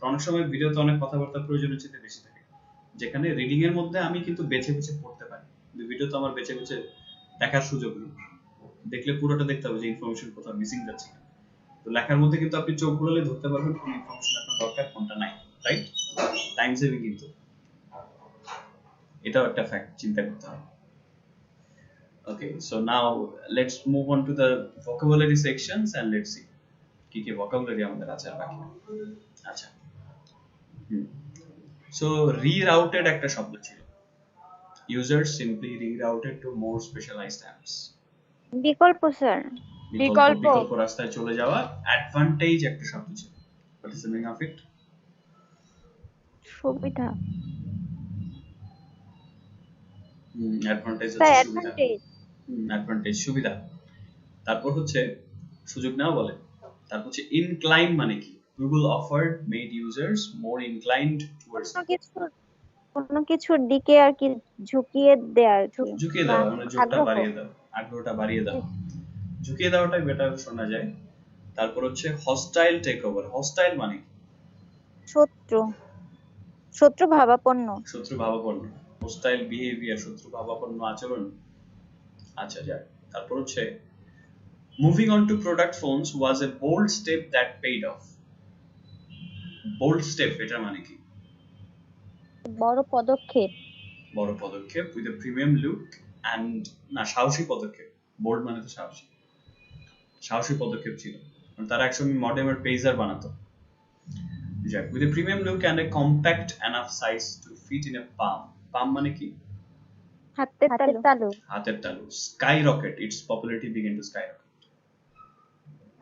অনেক সময় ভিডিওতে অনেক কথাবার্তা প্রয়োজনের চেয়ে বেশি থাকে, যেখানে রিডিং এর মধ্যে আমি কিন্তু বেছে বেছে পড়তে পারি, কিন্তু ভিডিওতে আমার বেছে বেছে দেখার সুযোগ নেই। দেখলে পুরোটা দেখতে হবে যে ইনফরমেশন কোথাও মিসিং যাচ্ছে কিনা। তো লেখার মধ্যে কিন্তু আপনি চোখ ঘুরালে ধরতে পারবেন কোন ইনফরমেশন আপনার দরকার, কোনটা নাই, রাইট? টাইম সেভিং কিন্তু, এটাও একটা ফ্যাক্ট, চিন্তা করতে হবে। Okay, so now let's move on to the vocabulary sections and let's see কি কি vocabulary আমাদের আছে আর বাকি। আচ্ছা, so rerouted একটা শব্দ ছিল, users simply rerouted to more specialized apps। বিকল্প স্যার। বিকল্প রাস্তায় চলে যাওয়া। advantage একটা শব্দ ছিল, what is the meaning of it? সুবিধা। advantage স্যার হচ্ছে সুবিধা। অ্যাডভান্টেজ। advantage সুবিধা। তারপর হচ্ছে সুযোগ নেওয়া বলে। তারপর হচ্ছে incline মানে কি? Google offered made users more inclined towards it। কোনো কিছুর দিকে আর কি ঝুঁকিয়ে দেয়া আর কি, ঝুঁকিয়ে বা দেওয়া, মানে জোরটা আগ্রহ। বাড়িয়ে দেওয়া, আগ্রহটা বাড়িয়ে দেওয়া, ঝুঁকিয়ে দেওয়াটাই বেটার শোনা যায়। তারপর হচ্ছে hostile takeover। hostile মানে কি? শত্রু ভাবাপন্ন। শত্রু ভাবাপন্ন, hostile behavior, শত্রু ভাবাপন্ন আচরণ। আচ্ছা যাক, তারপর হচ্ছে moving on to product phones was a bold step that paid off। bold step এটা মানে কি? বড় পদক্ষেপ। বড় পদক্ষেপ with a premium look and না, সাহসী পদক্ষেপ। bold মানে তো সাহসী, সাহসী পদক্ষেপ ছিল, তারা একসময় মডেমের পেজার বানাতো। যাক, with a premium look and a compact enough size to fit in a palm। palm মানে কি? হাতের তালু। হাতের তালু। skyrocket, its popularity began to skyrocket।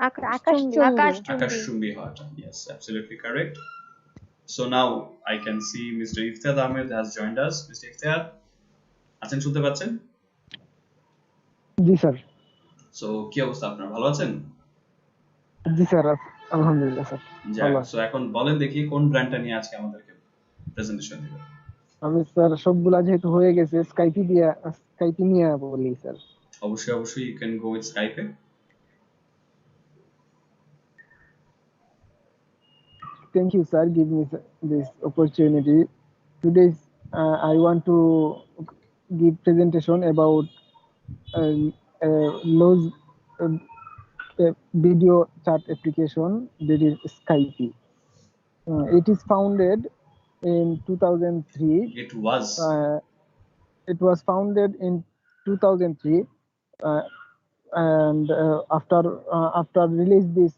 আকাশচুম্বী হওয়াটা, yes, absolutely correct। So now I can see Mr. Iftikhar Ahmed has joined us। Mr. Iftikhar, আছেন, শুনতে পাচ্ছেন? জি স্যার। সো কি অবস্থা আপনার, ভালো আছেন? জি স্যার, আলহামদুলিল্লাহ স্যার, ভালো আছি। সো এখন বলেন দেখি কোন ব্র্যান্ডটা নিয়ে আজকে আমাদেরকে প্রেজেন্টেশন দিবেন? আমি স্যার সবগুলা যেহেতু হয়ে গেছে, স্কাইপি নিয়ে বলি স্যার। অবশ্যই you can go with Skype। Thank you sir, give me this opportunity. Today I want to give presentation about Lowe's video chat application, that is Skype. It is founded in 2003. It was founded in 2003, and after release this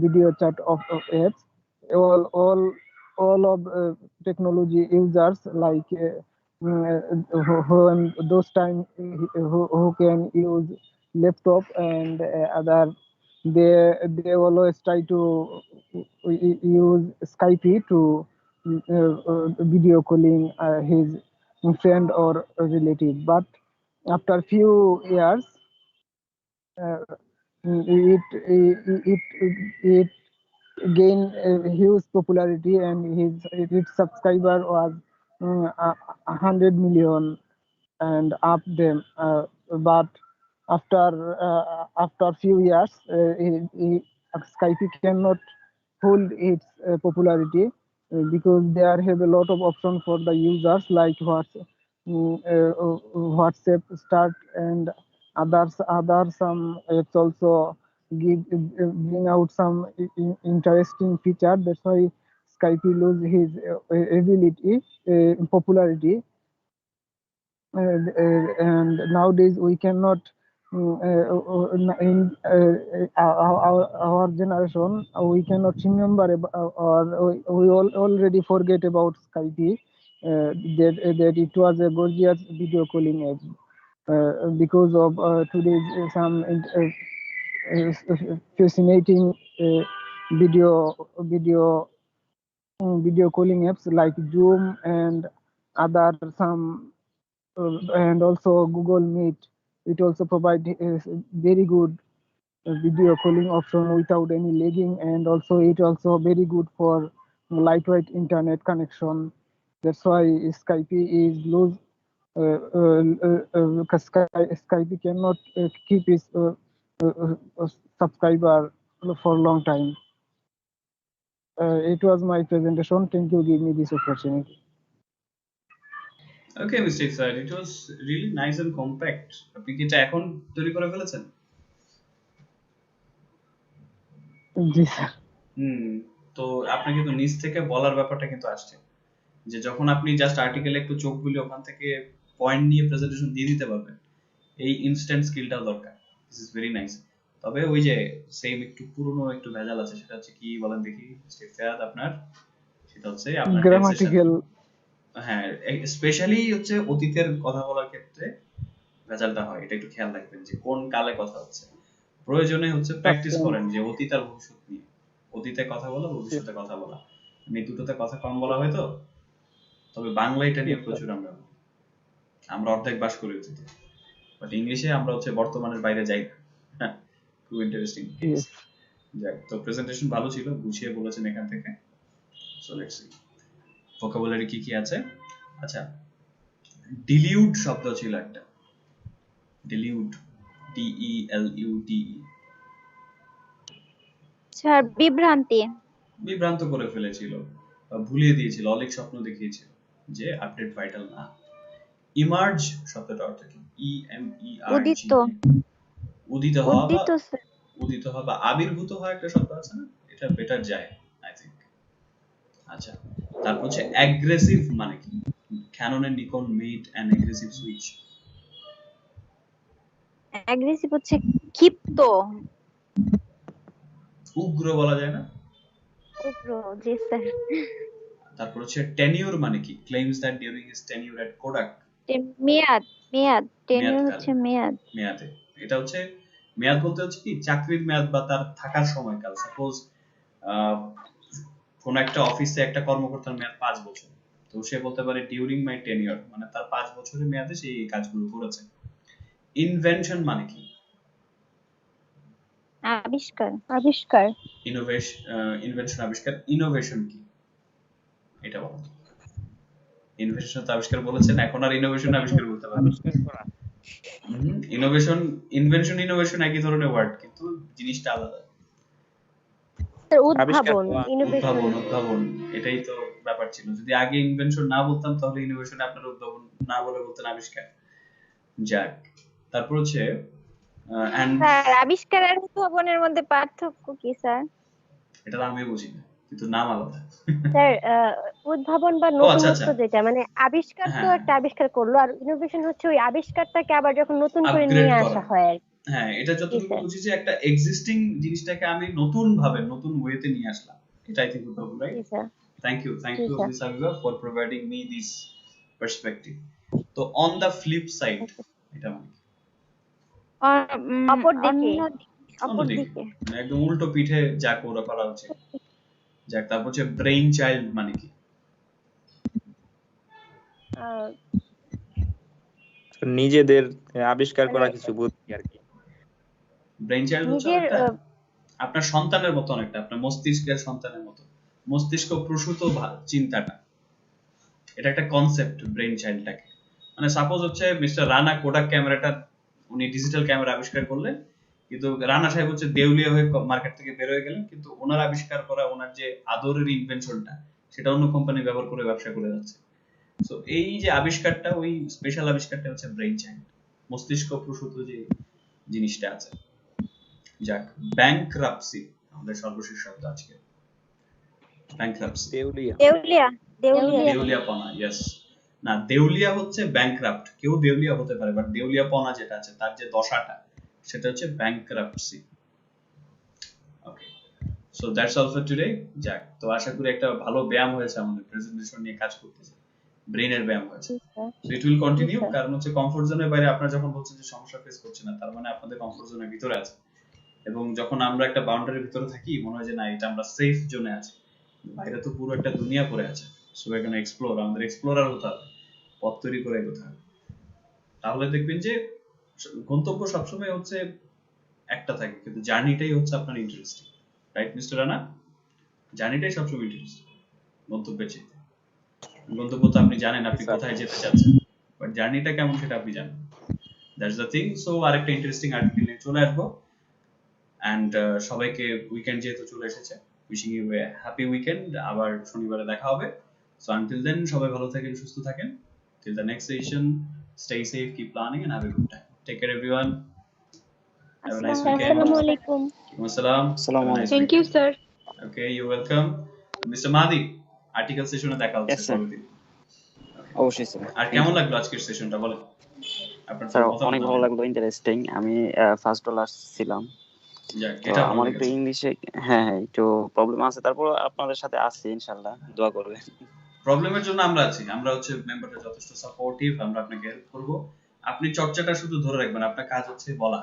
video chat of apps, all of technology users, like who those time who can use laptop and other, they always try to use Skype to video calling his friend or relative. But after few years, it gained a huge popularity, and its subscriber was 100 million and up them. But after few years, Skype cannot hold its popularity, because there have a lot of options for the users, like WhatsApp start, and other some apps also bring out some interesting feature. That's why Skype lose his ability, popularity. And nowadays we cannot, in our generation, we cannot remember or we already forget about Skype, that it was a gorgeous video calling app, because of today's some fascinating video video calling apps like Zoom and other some and also Google Meet. It also provide a very good video calling option without any lagging, and also it also very good for lightweight internet connection. That's why Skype is lose. Skype cannot keep its subscriber for a long time. It was my presentation. Thank you, give me this opportunity. Okay mistake sir, it was really nice and compact. আপনি কি এটা এখন তৈরি করে ফেলেছেন? জি sir. তো আপনাকে তো নিচ থেকে বলার ব্যাপারটা কিন্তু আসছে, যে যখন আপনি জাস্ট আর্টিকেলে একটু চোখ বুলিয়ে ওখান থেকে পয়েন্ট নিয়ে প্রেজেন্টেশন দিয়ে দিতে পারবেন, এই ইনস্ট্যান্ট স্কিলটা দরকার। This is very nice. তবে ওই যে সেম একটু পুরনো একটু ভেজাল আছে, সেটা হচ্ছে কি বলেন দেখি মিস্টার ফেয়াদ আপনার, সেটা হচ্ছে আপনার গ্রামাটিক্যাল। হ্যাঁ, স্পেশালি হচ্ছে অতীতের কথা বলার ক্ষেত্রে ভেজালটা হয়, এটা একটু খেয়াল রাখবেন যে কোন কালে কথা হচ্ছে। প্রয়োজনে হচ্ছে প্র্যাকটিস করেন যে অতীত আর ভবিষ্যৎ নিয়ে, অতীতে কথা বলা, ভবিষ্যতে কথা বলা, মানে দুটোতে কথা কম বলা হয় তো। তবে বাংলা এটা নিয়ে প্রচুর আমরা অর্ধেক বাস করি অতীতে, বাট ইংলিশে আমরা হচ্ছে বর্তমানের বাইরে যাই না। খুব ইন্টারেস্টিং কেস। যাক, তো প্রেজেন্টেশন ভালো ছিল, গুছিয়ে বলেছেন এখান থেকে। সো লেটস সি ভোকাবুলারি কি কি আছে। আচ্ছা, ডিলিউড শব্দ ছিল একটা, ডিলিউড, DELUDE। স্যার বিভ্রান্তি। বিভ্রান্ত করে ফেলেছিল, ভুলিয়ে দিয়েছিল, অলিক স্বপ্ন দেখিয়েছিল যে আপডেট ভাইটাল না। ইমার্জ শব্দটা অর্থ কি? EMERG। উদিত। উদিত হওয়া বা উদিত স্যার। উদিত হওয়া বা আবির্ভূত হওয়া একটা শব্দ আছে না, এটা বেটার যায় আই থিংক। আচ্ছা, তারপর হচ্ছে অ্যাগ্রেসিভ মানে কি? ক্যাননের Nikon made an aggressive switch. Aggressive হচ্ছে ক্ষিপ্ত। উগ্র বলা যায় না? উগ্র, জি স্যার। তারপর হচ্ছে টেনিউর মানে কি? Claims that during his tenure at Kodak. মেয়াদ। মেয়াদ, টেনিউর মেয়াদকাল, হচ্ছে মেয়াদ। মেয়াদে। এটা হচ্ছে মেয়াদ বলতে হচ্ছে কি চাকরির মেয়াদ বা তার থাকার সময়কাল। সাপোজ কোন একটা অফিসে একটা কর্মকর্তার মেয়াদ 5 বছর, তো সে বলতে পারে ডিউরিং মাই টেনিউর, মানে তার 5 বছরের মেয়াদে সে এই কাজগুলো করেছে। ইনভেনশন মানে কি? আবিষ্কার। আবিষ্কার। ইনভেনশন আবিষ্কার। ইনোভেশন কি? এটা বলো। ইনভেনশন তো আবিষ্কার বলেছেন, এখন আর ইনোভেশন আবিষ্কার বলতে পারবেন। আবিষ্কার করা। ইনোভেশন, ইনভেনশন, ইনোভেশন একই ধরনের ওয়ার্ড, কিন্তু জিনিসটা আলাদা। আবিষ্কার উদ্ভাবন, হওয়া। ইনোভেশন। উদ্ভাবন, এটাই তো ব্যাপার ছিল। যদি আগে ইনভেনশন না বলতাম তাহলে ইনোভেশন আপনার উদ্ভাবন না বলে বলতেন আবিষ্কার। যাক, তারপর হচ্ছে স্যার আবিষ্কার আর উদ্ভাবনের মধ্যে পার্থক্য কি স্যার? এটা তো আমিও বুঝি না, কিন্তু নাম আলাদা। স্যার উদ্ভাবন বা ও আচ্ছা নতুনত্ব, আচ্ছা, যেটা মানে আবিষ্কার তো হ্যাঁ, একটা আবিষ্কার করলো, আর ইনোভেশন হচ্ছে ওই আবিষ্কারটাকে আবার যখন নতুন করে আপগ্রেড নিয়ে করা। আসা হয় আর কি। হ্যাঁ, এটা জি যতটুকু স্যার। বুঝি যে একটা এক্সিস্টিং জিনিসটাকে আমি নতুন ভাবে, নতুন ওয়েতে নিয়ে আসলাম, এটাই ঠিক উদ্ভাবন, রাইট? জি স্যার। থ্যাংক ইউ জি sir. Miss Abiba for providing me this perspective. তো অন দ্য ফ্লিপ সাইড এটা মানে কি? অপর দিকে। অন্যদিকে, মানে একদম উল্টো পিঠে যা করা উচিত। যাক, তারপর হচ্ছে ব্রেইন চাইল্ড মানে কি? আহ, নিজেদের আবিষ্কার করা মানে কিছু বুদ্ধি আর কি। ব্রেইন চাইল্ড হচ্ছে নিজের একটা আপনার সন্তানের মতো, অনেকটা আপনার মস্তিষ্কের সন্তানের মতো, মস্তিষ্ক প্রসূত চিন্তাটা, এটা একটা কনসেপ্ট ব্রেইন চাইল্ডটাকে। মানে সাপোজ হচ্ছে মিস্টার রানা কোডাক ক্যামেরাটা উনি ডিজিটাল ক্যামেরা আবিষ্কার করলেন, কিন্তু রানা সাহেব হচ্ছে দেউলিয়া হয়ে মার্কেট থেকে বের হয়ে গেলেন, কিন্তু ওনার আবিষ্কার করা ওনার যে আদরের ইনভেনশনটা, সেটা অন্য কোম্পানি ব্যবহার করে ব্যবসা করে যাচ্ছে। সো এই যে আবিষ্কারটা, ওই স্পেশাল আবিষ্কারটা হচ্ছে ব্রেইন চাইল্ড, মস্তিষ্ক প্রসূত যে জিনিসটা আছে। যাক, ব্যাংকরাপসি আমাদের সর্বশেষ শব্দ আজকে। ব্যাংকরাপসি, দেউলিয়া। দেউলিয়া। দেউলিয়া। দেউলিয়াপনা। ইয়েস, না দেউলিয়া হচ্ছে ব্যাংকরাপ্ট, কেউ দেউলিয়া হতে পারে, বাট দেউলিয়াপনা যেটা আছে তার যে দশাটা, সেটা হচ্ছে bankruptcy. Okay, so that's all for today. যাক, তো আশা করি একটা ভালো ব্যায়াম হয়েছে, আমাদের প্রেজেন্টেশন নিয়ে কাজ করতেছে, ব্রেইনের ব্যায়াম হয়েছে। সো ইট উইল কন্টিনিউ, কারণ হচ্ছে কমফোর্ট জোনের বাইরে আপনারা যখন বলছেন যে সমস্যা ফেস করছে না, তার মানে আপনাদের কমফোর্ট জোনের ভিতরে আছে। এবং যখন আমরা একটা বাউন্ডারির ভিতরে থাকি, মনে হয় যে না এটা আমরা সেফ জোনে আছি, বাইরে তো পুরো একটা দুনিয়া পড়ে আছে, সো এখানে এক্সপ্লোর, আমাদের এক্সপ্লোরার হতে হবে, পথ তৈরি করে এগোতে হবে। তাহলে দেখবেন যে গন্তব্য সবসময় হচ্ছে একটা থাকে, কিন্তু জার্নিটাই হচ্ছে আপনার ইন্টারেস্টিং, রাইট মিস্টার রানা? জার্নিটাই সবসময় ইন্টারেস্টিং গন্তব্যের চেয়ে। গন্তব্য তো আপনি জানেন আপনি কোথায় যেতে চাচ্ছেন, বাট জার্নিটা কেমন সেটা আপনি জানেন। That's the thing. সো আরেকটা ইন্টারেস্টিং আর্টিকেল নিয়ে চলে আসবো। অ্যান্ড সবাইকে উইকেন্ড যেহেতু চলে এসেছে, wishing you a happy weekend. আবার শনিবারে দেখা হবে। সো আনটিল দেন সবাই ভালো থাকেন, সুস্থ থাকেন। Till the next session, stay safe, keep planning and have a good time. Take care everyone. Have a nice আসসালামু weekend. Assalamu আলাইকুম sir. alaikum. Wassalam. Have a nice Thank you, weekend. sir. Okay, you're welcome. Mr. Mahdi, article সেশনে দেখা হচ্ছে yes sir, পরবর্তী। Okay. অবশ্যই sir. আর thank কেমন you লাগলো আজকের সেশনটা বলেন, আপনার স্যার। পুরো মতামত অনেক ভালো জানান। লাগলো, ইন্টারেস্টিং। আমি ফার্স্ট ডলার আসছিলাম, যাক, তো এটা ভালো আমার একটু লেগেছে। ইংলিশে হ্যাঁ হ্যাঁ একটু প্রবলেম আছে, তারপর আপনাদের সাথে আছি, ইনশাল্লাহ দোয়া করবেন। প্রবলেমের জন্য আমরা আছি, আমরা হচ্ছে মেম্বাররা যথেষ্ট সাপোর্টিভ, আমরা আপনাকে হেল্প করব। আপনি চর্চাটা শুধু ধরে রাখবেন, আপনার কাজ হচ্ছে বলা।